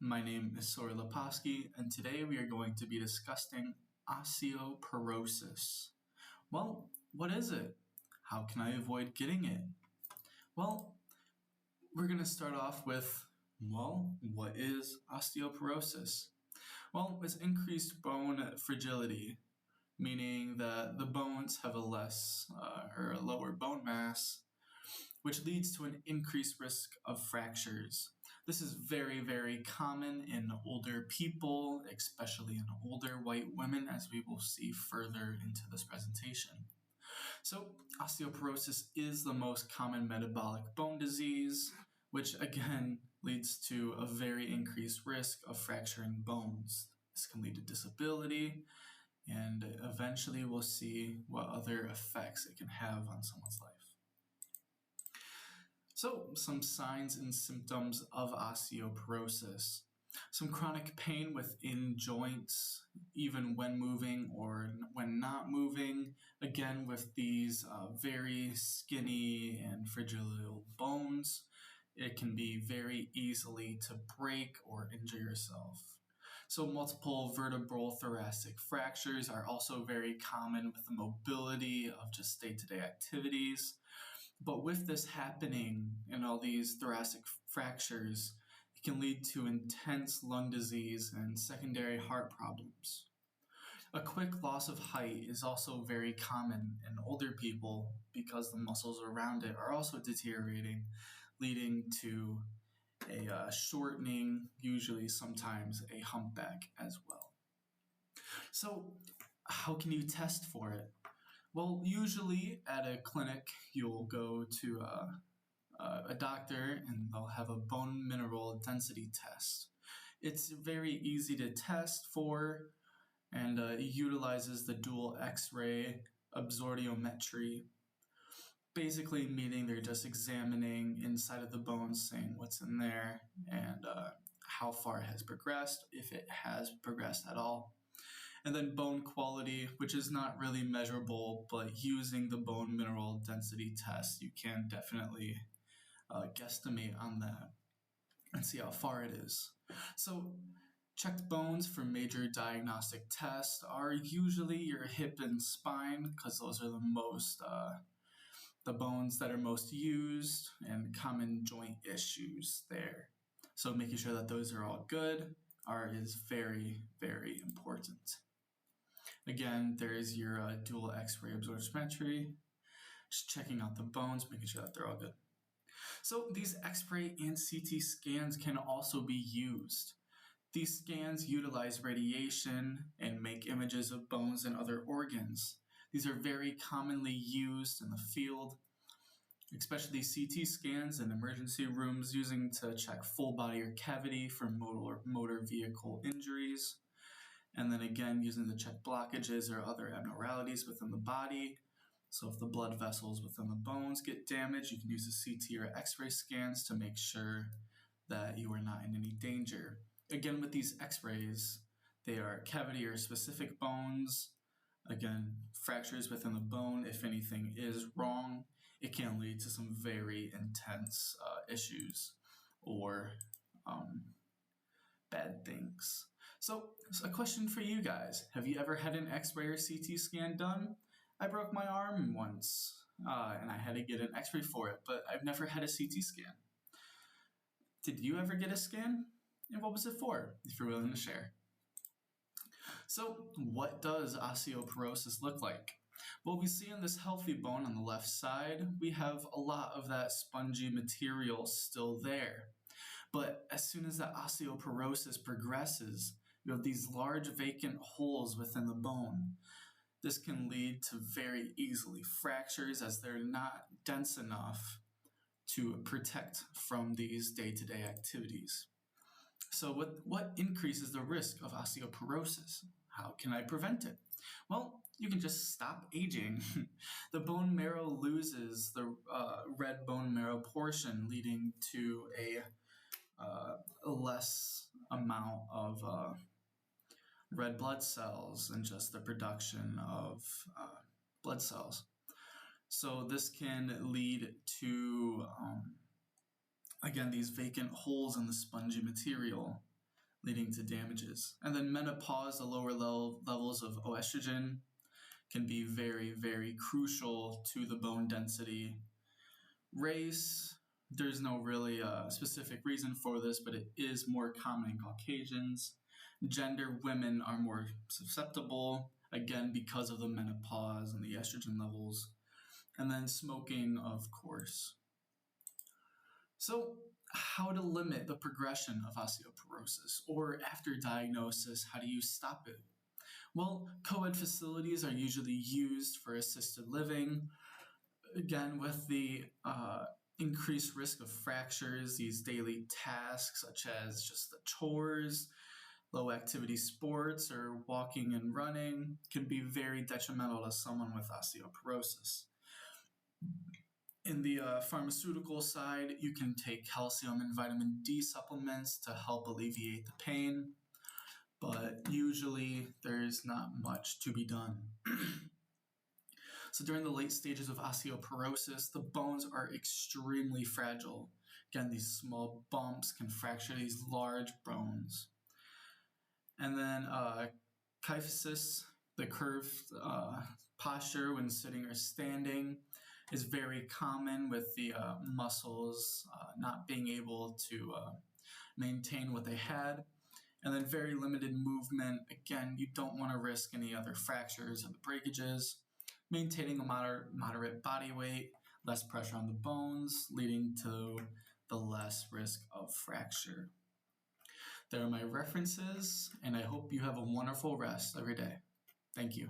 My name is Sora Leposki, and today we are going to be discussing osteoporosis. Well, what is it? How can I avoid getting it? Well, we're going to start off with, what is osteoporosis? Well, it's increased bone fragility, meaning that the bones have a lower bone mass, which leads to an increased risk of fractures. This is very, very common in older people, especially in older white women, as we will see further into this presentation. So, osteoporosis is the most common metabolic bone disease, which again leads to a very increased risk of fracturing bones. This can lead to disability, and eventually we'll see what other effects it can have on someone's life. So, some signs and symptoms of osteoporosis. Some chronic pain within joints, even when moving or when not moving. Again, with these very skinny and fragile bones, it can be very easily to break or injure yourself. So multiple vertebral thoracic fractures are also very common with the mobility of just day-to-day activities. But with this happening and all these thoracic fractures, it can lead to intense lung disease and secondary heart problems. A quick loss of height is also very common in older people because the muscles around it are also deteriorating, leading to a shortening, usually sometimes a humpback as well. So, how can you test for it? Well, usually at a clinic, you'll go to a doctor and they'll have a bone mineral density test. It's very easy to test for, and it utilizes the dual X-ray absorptiometry, basically meaning they're just examining inside of the bones, saying what's in there and how far it has progressed, if it has progressed at all. And then bone quality, which is not really measurable, but using the bone mineral density test, you can definitely guesstimate on that and see how far it is. So checked bones for major diagnostic tests are usually your hip and spine, because those are the bones that are most used and common joint issues there. So making sure that those are all good is very, very important. Again, there is your dual X-ray absorptiometry, just checking out the bones, making sure that they're all good. So these X-ray and CT scans can also be used. These scans utilize radiation and make images of bones and other organs. These are very commonly used in the field, especially CT scans in emergency rooms, using to check full body or cavity for motor vehicle injuries. And then again, using to check blockages or other abnormalities within the body. So if the blood vessels within the bones get damaged, you can use the CT or X-ray scans to make sure that you are not in any danger. Again, with these X-rays, they are cavity or specific bones. Again, fractures within the bone, if anything is wrong, it can lead to some very intense issues or bad things. So, a question for you guys. Have you ever had an X-ray or CT scan done? I broke my arm once, and I had to get an X-ray for it, but I've never had a CT scan. Did you ever get a scan? And what was it for, if you're willing to share? So, what does osteoporosis look like? Well, we see in this healthy bone on the left side, we have a lot of that spongy material still there. But as soon as that osteoporosis progresses, you have these large vacant holes within the bone. This can lead to very easily fractures as they're not dense enough to protect from these day-to-day activities. So what increases the risk of osteoporosis? How can I prevent it? Well, you can just stop aging. The bone marrow loses the red bone marrow portion, leading to a less amount of red blood cells and just the production of blood cells. So this can lead to, again, these vacant holes in the spongy material. leading to damages. And then menopause, the lower levels of estrogen can be very, very crucial to the bone density. Race, there's no really specific reason for this, but it is more common in Caucasians. Gender, women are more susceptible, again, because of the menopause and the estrogen levels. And then smoking, of course. So, how to limit the progression of osteoporosis? Or after diagnosis, how do you stop it? Well, co-ed facilities are usually used for assisted living. Again, with the increased risk of fractures, these daily tasks such as just the chores, low activity sports, or walking and running can be very detrimental to someone with osteoporosis. In the pharmaceutical side, you can take calcium and vitamin D supplements to help alleviate the pain, but usually there's not much to be done. So during the late stages of osteoporosis, the bones are extremely fragile. Again, these small bumps can fracture these large bones. And then kyphosis, the curved posture when sitting or standing, is very common with the muscles not being able to maintain what they had. And then very limited movement. Again, you don't want to risk any other fractures or the breakages. Maintaining a moderate body weight, less pressure on the bones, leading to the less risk of fracture. There are my references, and I hope you have a wonderful rest every day. Thank you.